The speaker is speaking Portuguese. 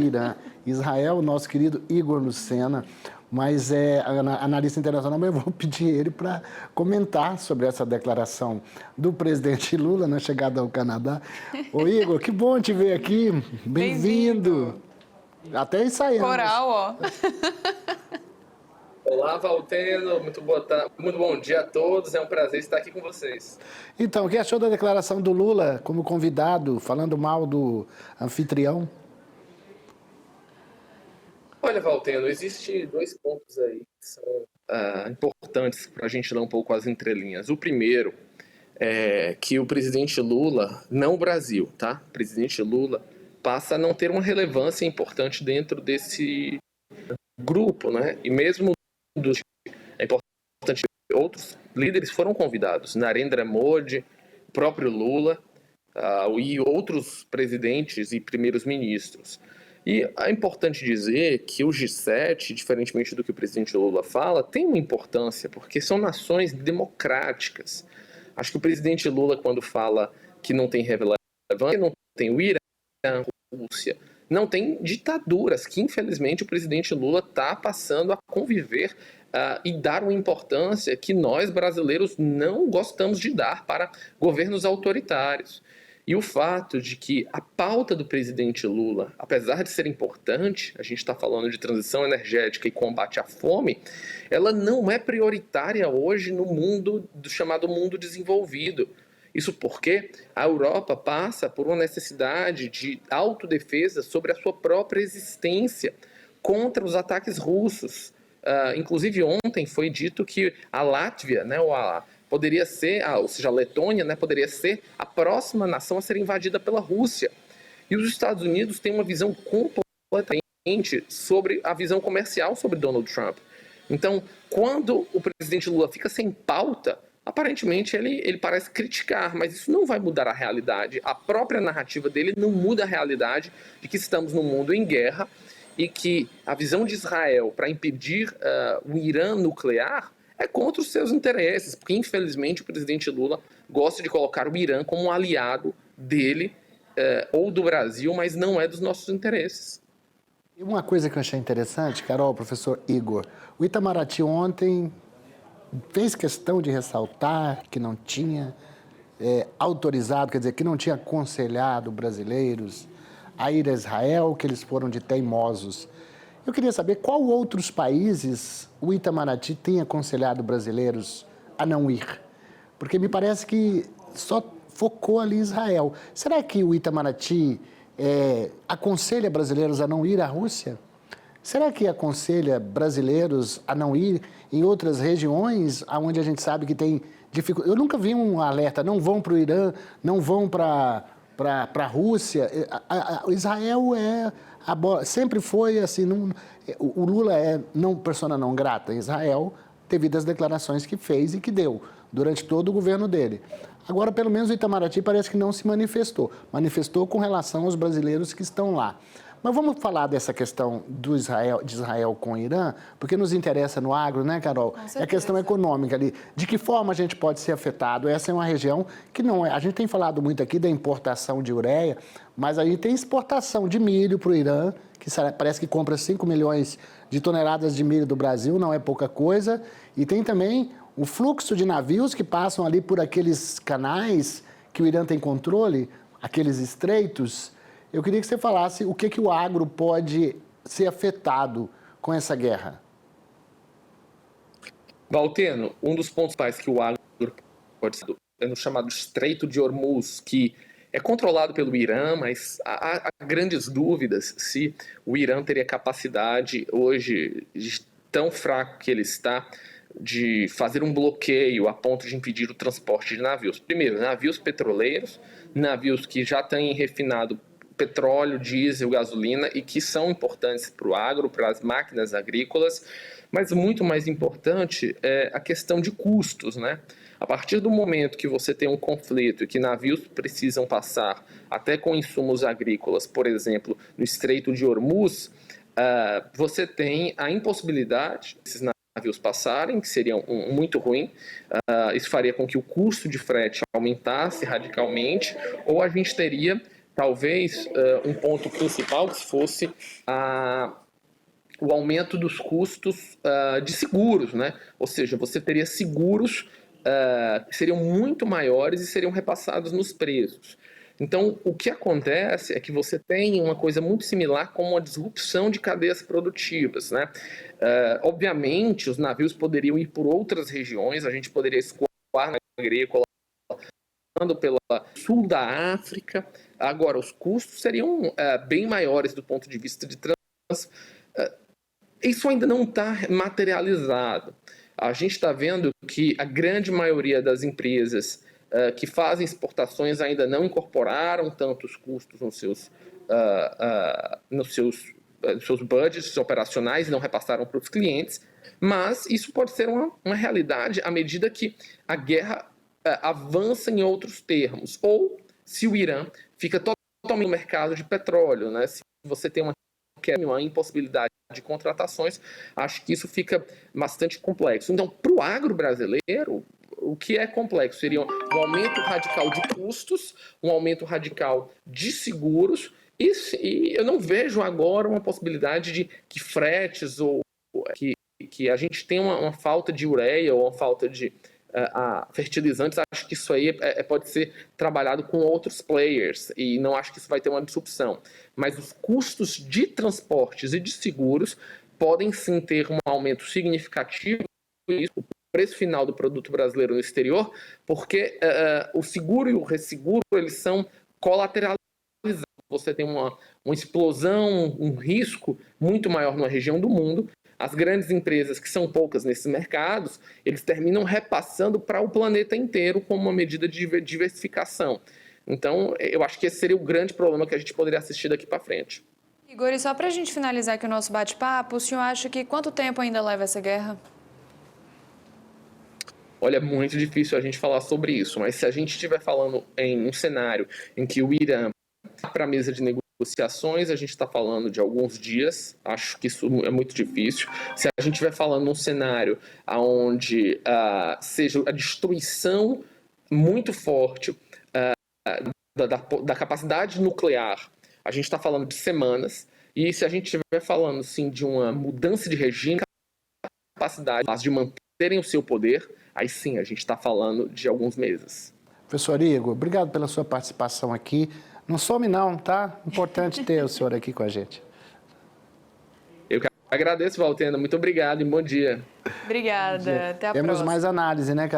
Irã. Israel, o nosso querido Igor Lucena, mas é analista internacional, mas eu vou pedir ele para comentar sobre essa declaração do presidente Lula na chegada ao Canadá. Ô Igor, que bom te ver aqui, bem-vindo. Até ensaiamos. Coral, ó. Olá, Valteno, muito bom dia a todos, é um prazer estar aqui com vocês. Então, o que achou da declaração do Lula como convidado, falando mal do anfitrião? Olha, Valteno, existem dois pontos aí que são importantes para a gente ler um pouco as entrelinhas. O primeiro é que o presidente Lula, não o Brasil, tá? O presidente Lula passa a não ter uma relevância importante dentro desse grupo, né? E mesmo é importante, outros líderes foram convidados, Narendra Modi, o próprio Lula e outros presidentes e primeiros ministros. E é importante dizer que o G7, diferentemente do que o presidente Lula fala, tem uma importância, porque são nações democráticas. Acho que o presidente Lula, quando fala que não tem relevância, não tem o Irã, a Rússia, não tem ditaduras, que infelizmente o presidente Lula está passando a conviver e dar uma importância que nós brasileiros não gostamos de dar para governos autoritários. E o fato de que a pauta do presidente Lula, apesar de ser importante, a gente está falando de transição energética e combate à fome, ela não é prioritária hoje no mundo do chamado mundo desenvolvido. Isso porque a Europa passa por uma necessidade de autodefesa sobre a sua própria existência contra os ataques russos. Inclusive ontem foi dito que a Látvia, né, poderia ser, ou seja, a Letônia, né, poderia ser a próxima nação a ser invadida pela Rússia. E os Estados Unidos têm uma visão completamente sobre a visão comercial sobre Donald Trump. Então, quando o presidente Lula fica sem pauta, aparentemente ele parece criticar, mas isso não vai mudar a realidade. A própria narrativa dele não muda a realidade de que estamos num mundo em guerra e que a visão de Israel para impedir o Irã nuclear é contra os seus interesses, porque infelizmente o presidente Lula gosta de colocar o Irã como um aliado dele ou do Brasil, mas não é dos nossos interesses. E uma coisa que eu achei interessante, Carol, professor Igor, o Itamaraty ontem fez questão de ressaltar que não tinha autorizado, quer dizer, que não tinha aconselhado brasileiros a ir a Israel, que eles foram de teimosos. Eu queria saber qual outros países o Itamaraty tem aconselhado brasileiros a não ir. Porque me parece que só focou ali Israel. Será que o Itamaraty aconselha brasileiros a não ir à Rússia? Será que aconselha brasileiros a não ir em outras regiões onde a gente sabe que tem dificuldade? Eu nunca vi um alerta, não vão para o Irã, não vão para a Rússia. Israel sempre foi assim, o Lula é persona não grata em Israel devido às declarações que fez e que deu durante todo o governo dele. Agora, pelo menos o Itamaraty parece que não se manifestou com relação aos brasileiros que estão lá. Mas vamos falar dessa questão de Israel com o Irã, porque nos interessa no agro, né, Carol? É a questão econômica ali. De que forma a gente pode ser afetado? Essa é uma região que não é... A gente tem falado muito aqui da importação de ureia, mas a gente tem exportação de milho para o Irã, que parece que compra 5 milhões de toneladas de milho do Brasil, não é pouca coisa. E tem também o fluxo de navios que passam ali por aqueles canais que o Irã tem controle, aqueles estreitos. Eu queria que você falasse o que o agro pode ser afetado com essa guerra. Valteno, um dos pontos principais que o agro pode ser é no chamado Estreito de Hormuz, que é controlado pelo Irã, mas há grandes dúvidas se o Irã teria capacidade hoje, tão fraco que ele está, de fazer um bloqueio a ponto de impedir o transporte de navios. Primeiro, navios petroleiros, navios que já têm refinado petróleo, diesel, gasolina e que são importantes para o agro, para as máquinas agrícolas, mas muito mais importante é a questão de custos, né? A partir do momento que você tem um conflito e que navios precisam passar até com insumos agrícolas, por exemplo, no Estreito de Hormuz, você tem a impossibilidade desses navios passarem, que seria muito ruim. Isso faria com que o custo de frete aumentasse radicalmente, ou a gente teria talvez um ponto principal que fosse o aumento dos custos de seguros, né? Ou seja, você teria seguros que seriam muito maiores e seriam repassados nos preços. Então, o que acontece é que você tem uma coisa muito similar com uma disrupção de cadeias produtivas, né? Obviamente, os navios poderiam ir por outras regiões, a gente poderia escoar na agrícola, pelo sul da África. Agora, os custos seriam bem maiores do ponto de vista de trânsito. Isso ainda não está materializado. A gente está vendo que a grande maioria das empresas que fazem exportações ainda não incorporaram tantos custos nos seus budgets operacionais e não repassaram para os clientes, mas isso pode ser uma realidade à medida que a guerra avança em outros termos, ou se o Irã fica totalmente no mercado de petróleo, né? Se você tem uma impossibilidade de contratações, acho que isso fica bastante complexo. Então, para o agro brasileiro, o que é complexo seria um aumento radical de custos, um aumento radical de seguros, e eu não vejo agora uma possibilidade de que fretes ou que a gente tenha uma falta de ureia ou uma falta de fertilizantes. Acho que isso aí pode ser trabalhado com outros players e não acho que isso vai ter uma disrupção. Mas os custos de transportes e de seguros podem sim ter um aumento significativo, o preço final do produto brasileiro no exterior, porque o seguro e o resseguro eles são colateralizados. Você tem uma explosão, um risco muito maior numa região do mundo. As grandes empresas, que são poucas nesses mercados, eles terminam repassando para o planeta inteiro como uma medida de diversificação. Então, eu acho que esse seria o grande problema que a gente poderia assistir daqui para frente. Igor, e só para a gente finalizar aqui o nosso bate-papo, o senhor acha que quanto tempo ainda leva essa guerra? Olha, é muito difícil a gente falar sobre isso, mas se a gente estiver falando em um cenário em que o Irã vai para a mesa de negociações, a gente está falando de alguns dias, acho que isso é muito difícil. Se a gente estiver falando num cenário onde seja a destruição muito forte da capacidade nuclear, a gente está falando de semanas, e se a gente estiver falando sim, de uma mudança de regime, capacidade de manterem o seu poder, aí sim a gente está falando de alguns meses. Professor Igor, obrigado pela sua participação aqui. Não some não, tá? Importante ter o senhor aqui com a gente. Eu que agradeço, Valtena. Muito obrigado e bom dia. Obrigada. Até a próxima. Temos mais análise, né, Carol?